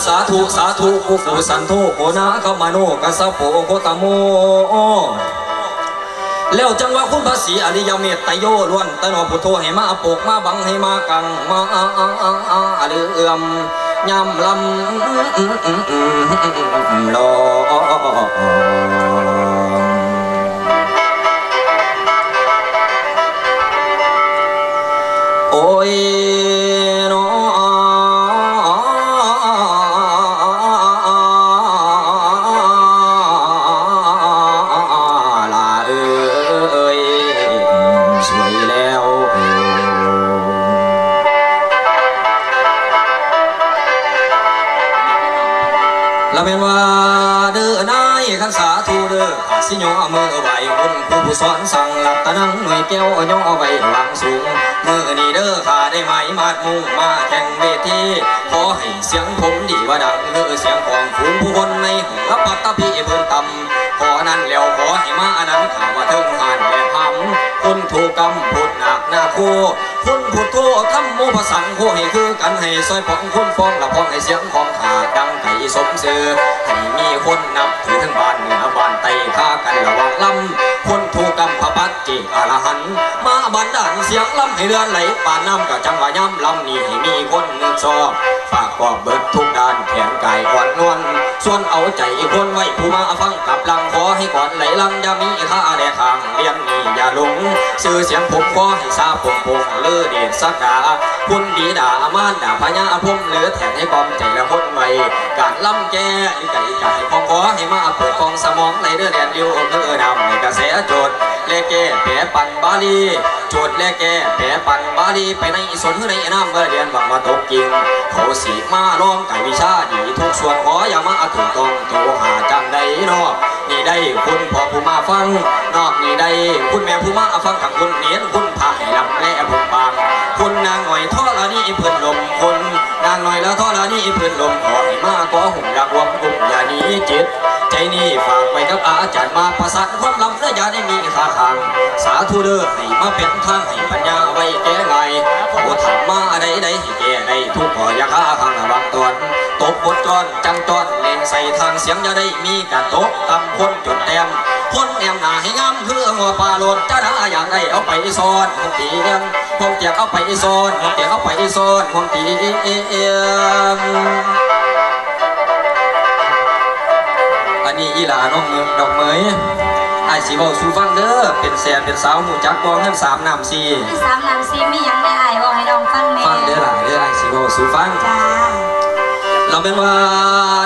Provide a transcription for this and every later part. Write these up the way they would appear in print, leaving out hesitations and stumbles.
สาธุสาธุกุกุสันโธโกนาขมาโนกัสโปโกตโมแล้วจังว่าคุณพระศรีอริยเมตไตโยล้วนตโนพุทโธให้มาปกมาบังให้มากังมาเลื่อมยำลำลอโอ้ยน้อละเป็นว่าเด้อนายขันสาธุเด้อสิโยมือไหวองค์ผู้สอนสั่งหลับตานั่งหน่วยแก้วโยไว้หวังสูงมือนี่เด้อข้าได้ไหมมาดมุ่งมาแข่งเวทีขอให้เสียงผมดีว่าดังเด้อเสียงของฝูงผู้คนในห้องรับปัตตาพีเพิ่นต่ำขอนั้นแล้วขอให้มาอันนั้นข่าวว่าเทิงหานแหลพำคุณถูกกำพุดหนักหน้าคู่คุณพุทโธทำโมภสังโฆให้คือกันให้ซอยพองคุณฟ้องละพ้องให้เสียงของขาดังไก่สมเสือให้มีคนนับถือทั้งบ้านเหนือบ้านไตฆ่ากันระวังลำคนถูกกำพระปัจเจกอรหันมาบันดาลเสียงลำให้เรือนไหลป่านน้ำกับจังหวะย่ำลำนี้ให้มีคนนึกชอบฝากกอบเบิดทุกด้านแขนกายอ่อนนวลส่วนเอาใจคนไว้ผู้มาฟังกับลังขอให้ก่อนไหลลังอย่ามีท่าแดกห่างเลี้ยงนี่อย่าหลงสื่อเสียงผมขอให้ซาพงเลือเดชสักดาคุณดีด่ามานด่าพญาพมเหลือแทนให้ความใจละคนไว้การล่ำแก่ไก่ไก่ของขอให้มาเปิดกองสมองในเดือดแดนเดียวเนื้อดำในกระแสโจทย์เลแก่แผลปันบาลีโจทย์เลแก่แผลปันบาลีไปในสนในน้ำเมื่อเดือนบังมาตกจริงเขาสีมาล้อมไก่วิชาดีทุกส่วนขออย่ามาถึงต้องโตหาจังใดนอกนี่ได้คุณพ่อผู้มาฟังนอกนี่ได้คุณแม่ผู้มาฟังกับคุณเนียนคุณผ่าให้ลำและผมบางคุณนางหน่อยท่อละนี่เพื่อนลมคนนางหน่อยแล้วท่อละนี่เพื่อนลมขอให้มาก็หุ่นรักวมหุ่นอย่านี้จิตใจนี่ฝากไปกับอาจารย์มาประสานความลำและอย่าได้มีท่าทางสาธุเด้อให้มาเป็นทางให้ปัญญาไว้แก้ไงโอ้ถามมาใดให้แก้ได้ทุกขอยาฆ่าทางบางตอนตบบทจอนจังจอนเล่นใส่ทางเสียงอย่าได้มีการตกตำคนจนแต้มคนแอมหนาให้งามเพื่อหัวปลาโลนจะด่าอย่างได้เอาไปซ่อนห้องตีเลี้ยงห้องเตียกเอาไปซ่อนห้องเตียกเอาไปซ่อนห้องตีอันนี้อีหลาน้องเมืองดอกเหมยไอ้สีบอกสูฟังเด้อเป็นแสนเป็นสาวหมูจักบองเงิน3 น้ำ4 3 น้ำ 4มียังได้ไอ้บอกให้น้องฟังแม่ฟังเด้อหล่ะเด้อไอ้สีบอกสูฟังจ้าเราเป็นว่า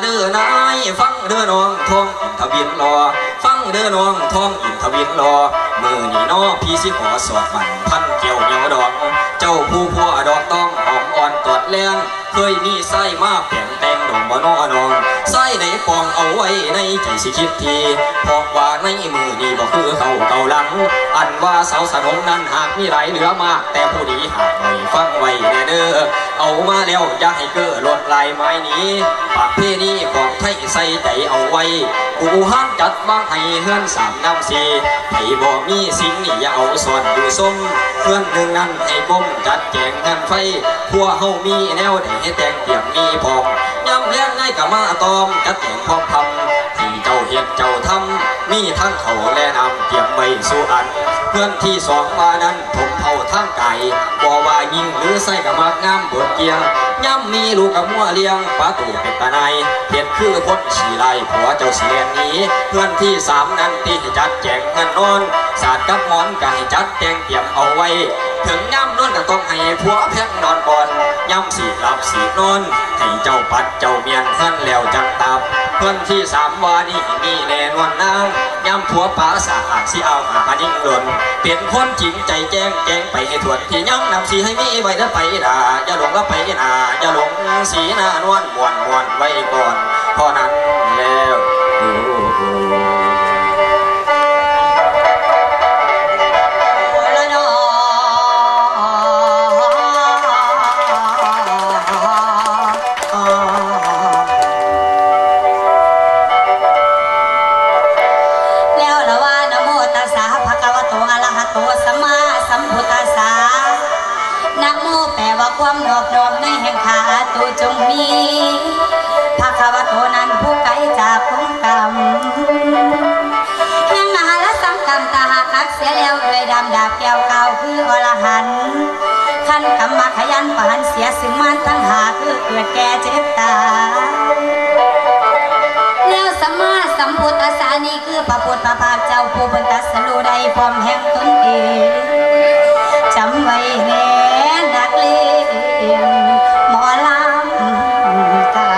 เด้อนายฟังเด้อน้องทองอินทวินรอฟังเด้อน้องทองอินทวินรอมือนี่น้อพี่สิขอสวดมันพันเกี่ยวเหนียวดอกเจ้าผู้พัวดอกต้องหอมอ่อนตอดแรงเคยมีไส้มาเปลี่ยนแปลงดอกบ่นอนองไส้ในปองเอาไว้ในใจสิคิดทีเพราะว่าในมือนี่บ่คือเขาเก่าหลังอันว่าสาวสนมนั้นหากมีหลายเหลือมากแต่ผู้ดีหากไม่ฟังไว้แน่เด้อเอามาแล้วอย่าให้เกิดลวดลายไม้นี้ปากเพนี้ของไทยใส่ใจเอาไว้กูห้ามจัดบ้างให้เฮือน3 น้ำ4ให้บ่มีสิ่งนี้อย่าเอาส่วนอยู่ส้มเพื่อนหนึ่งนั้นให้ก้มจัดแจงกันไฟทั่วเฮามีแนวได้ให้แต่งเตรียมมีพร้อมย้ำเลี้ยงง่ายกับมาตอมจัดแต่งพร้อมทำที่เจ้าเฮ็ดเจ้าทำมีทั้งเขาและนำเตรียมไว้สู่อันเพื่อนที่2มานั้นผมเผาทั้งไก่บ่ว่ายิงหรือใส่กับมากงามบนเกียงย้ำมีลูกกับมัวเลี้ยงป้าตู่เป็นตาในเห็ดคือคนฉี่ไล่ผัวเจ้าเสียนนี้เพื่อนที่3นั้นที่จัดแจงเงินนอนศาสตร์กับหมอนก็ให้จัดแจงเตรียมเอาไว้ถึงย้ำนอนก็ต้องให้ผัวแพงนอนก่อนย้ำสีหลับสีนอนให้เจ้าปัดเจ้าเมียนเพื่อนแล้วจังตามเพื่อนที่3ว่านี่มีแน่นอนนางย้ำผัวป้าสะอาดสิเอาหานิ่งหล่นเป็นคนจริงใจแจ้งไปให้ทวนที่ย้ำนำสีให้มีไว้ถ้าไปด่าอย่าหลงก็ไปด่าอย่าหลงสีหน้านวลมวนไว้ก่อนพอนั้นแล้วความนอบน้อมในแห่งขาตูจงมี กาวคืออรหันต์ขันกรรมขยันปานเสียซึ่งมันทั้งหาคือเกิดแก่เจ็บตายแล้วสัมมาสัมพุทธัสสะนี่คือพระพุทธพระภาคเจ้าผู้เป็นตรัสรู้ได้พร้อมแห่งตนเองจำไว้แน่นักเลงหมอลำตา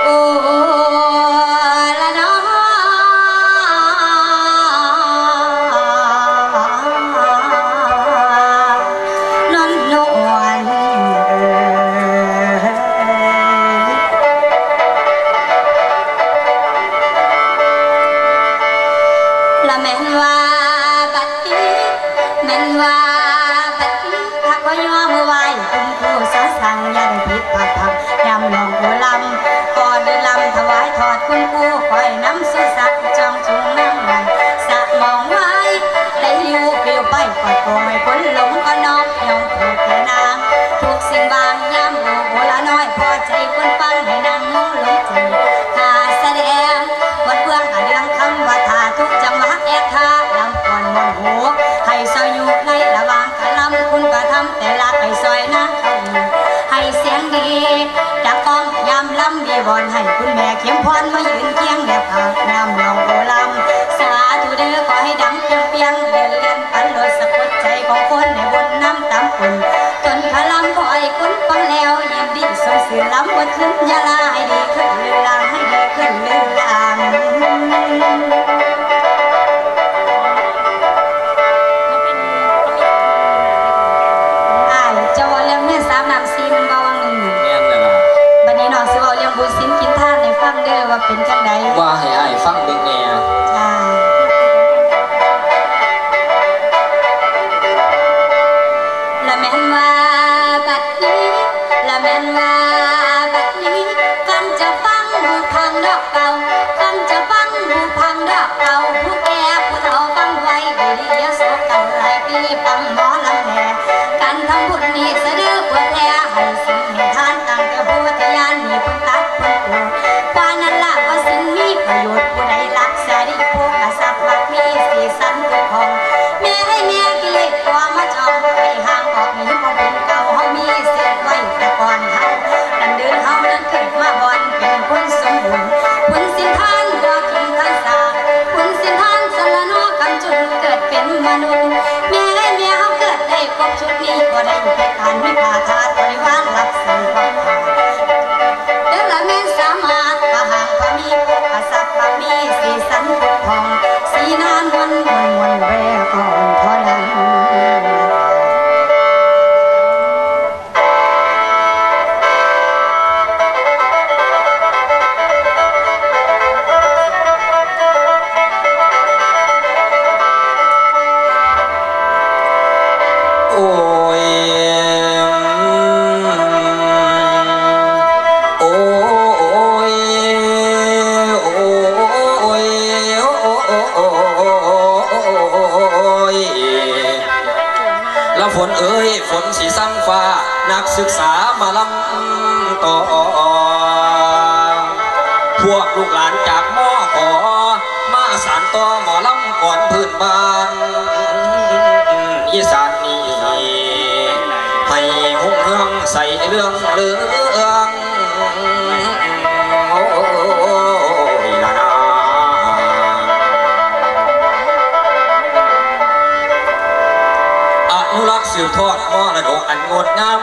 โอ้ละน้อนนนวลละแม่นว่าบัดนี้แม่นว่าบัดนี้พักก็ย่อมือไหวคุณครูสอนสั่งอย่าได้ผิดพลาดพังยำลองโอลำก่อนเดินลำถวายทอดคุณครูคอยน้ำสุสักจองจุงนั่งนั่งสะมองไว้ได้ลิวปิวไปปล่อยปล่อยคนหลงก็น้องยอมถูกแก่นางถูกสิ่งบางย่ำโอละน้อยพอใจคนฟังให้นางงงหลงใจหาแสดงบทเบื้องหาเรื่องคำว่าทาทุกจังหวะแอกท่าลำก่อนมองหัวให้ซอยอยู่ในระหว่างกะลำคุณกระทำแต่ละให้ซอยนะให้เสียงดีจากกองยามลำดีบอลให้คุณแม่เข็มพรมายืนเคียงแนบขากน้ำลองโอลำสาธุเด้อขอให้ดังเปียงเปียงเรียนเรียนปันโลดสะกดใจของคนในบนน้ำตามคุณจนพลังขอให้คุณฟังแล้วยินดีสมสื่อล้ำบนขึ้นยาลาให้ดีขึ้นลือลางให้ดีขึ้นลือลางเจ้าว่าเรื่องแม่สามน้ำซีมันบ่วังหนึ่ง แม่นเลยล่ะ บัดนี้น้องสิเว้าเรื่องบุญศีลกินทานให้ฟังเด้อว่าเป็นจังได๋ว่าให้อ้ายฟังเบิ่งแหน่ จ้าละแม่นว่าบัดนี้ละแม่นว่าบัดนี้ฟังจะฟังหูพังดอกเก่าฟังจะฟังหูพังดอกเก่าผู้แก่ผู้เฒ่าฟังไว้ดีๆอย่าโศกกันหลายปีฟังหมอลำแหน่การทำบุญนี่สะดือเพื่อแท้ให้สิ่งให้ทานตั้งแต่ผู้ทะยานนี่เพิ่งตัดเพิ่งปลูกกว่านั้นล่ะว่าสิ่งมีประโยชน์ผู้ใดรักษาดีผู้กษัตริย์มักมีสีสันทุกของแม่ให้แม่กิเลสความมาจองไปห่างออกหนีมาบุญเก่าเฮามีเสียไว้แต่ก่อนเฮาดันเดินเฮานั้นขึ้นมาบอนเป็นคนสมบูรณ์บุญสินทานบ่กินทันสาบุญสินทานสละโนกันจนเกิดเป็นมนุษย์แม่ให้แม่เฮาเกิดได้ครบชุดนี้บ่ได้แค่การมีค่าทาสบริวารรับใส่ความขาดเด้อละแม่นสามารถพระหางพระมีผู้กษัตริย์พระมีสีสันทุกของสีนานวันแววก่อนเท่านั้นโอ้ยโอ้ยโอ้ยแล้วฝนเอ้ยฝนสีสังฟ้านักศึกษามาลำต่อพวกลูกหลานจากมอขอมาสานต่อหมอลำก่อนพื้นบ้านอีสานนี้ให้หุ่งเฮืองใส่เรื่องโอ้ยละนาอนุรักษ์สืบทอดมรดกอันงดงาม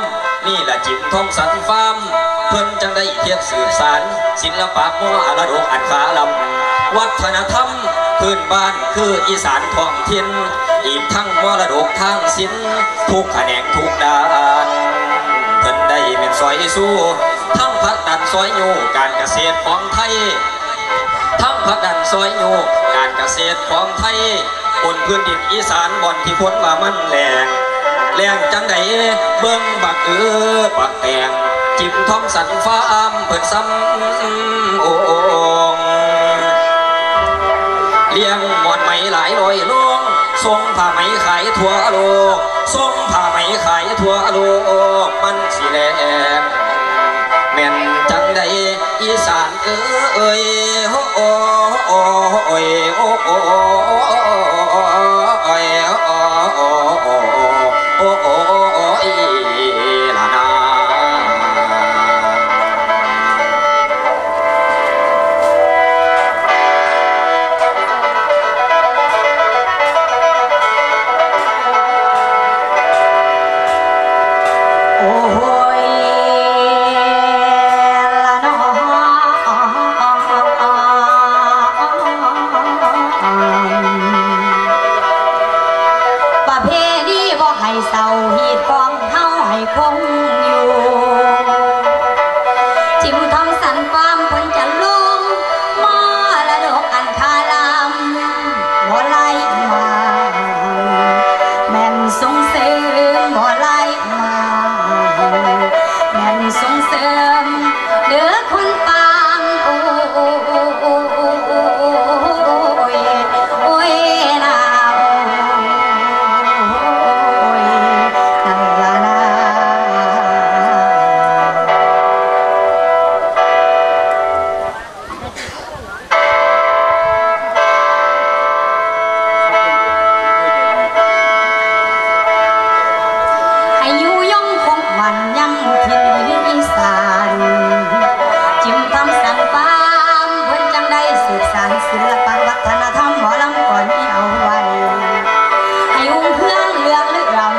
นี่แหละจิ๋มทองสันฟาร์มเพิ่นจังได้เทียบสืบสารศิลปะมรดกอันขาลำวัฒนธรรมพื้นบ้านคืออีสานท้องถิ่นอีกทั้งมรดกทางศิลป์ทุกแขนงทุกด้านเพิ่นได้เป็นซอยสู้ทั้งพักดันซอยอยู่การเกษตรของไทยทั้งพักดันซอยอยู่การเกษตรของไทยบนพื้นดินอีสานบ่อนที่พ้นว่ามันแรงจังใดเบิ่งบักบักแตงจิมทอมสันฟ้าอ้ำเปิดซ้ำโอ่งเลี้ยงหมอนไหมหลายร้อยลวงทรงผ้าไหมขายทั่วโลกทรงผ้าไหมขายทั่วโลกมันสิแลแม่นจังใด อีสานเอ้ยโอ้โอ้โอ้โอ้โอ้โอ้โอ้อีลานา โอ้ยละน้อประเพณีบ่ให้เศร้าฮีดกองเฮาให้คงอยู่จิมทำสันฟาร์มเพิ่นจะลงมรดกอันคาลำบ่ไล่มาแม่นส่งเสริมบ่ไล่มาแม่นส่งเสริมเด้อคนปางโอ้ยโอ้ยนาโอ้ยนั่นล่ะนะ ให้อยู่ยงคงมันยังถิ่นอีสานจิมทำสันฟาร์มเพิ่นจังได้สืบสานศิลปวัฒนธรรมหมอลำก่อนนี้เอาไว้ให้อุ้งเครื่องเลือกเลื่อม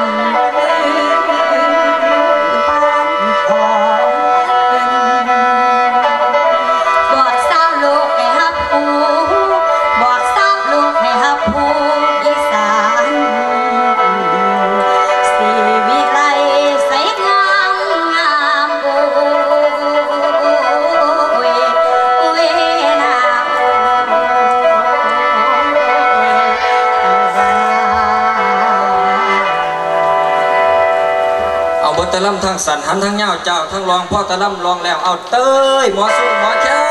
ปานของเพิ่นบอกสาวโลกให้ฮับผู้บอกสาวโลกให้ฮับผู้อีสาน สีวิไลใสงามงามโอ้ยโอ้ยนาโอ้เอาบทตะล่ำทางสันหันทางเงาเจ้าทั้งรองพ่อตะล่ำรองแล้วเอาเต้ยหมอสู้หมอแค้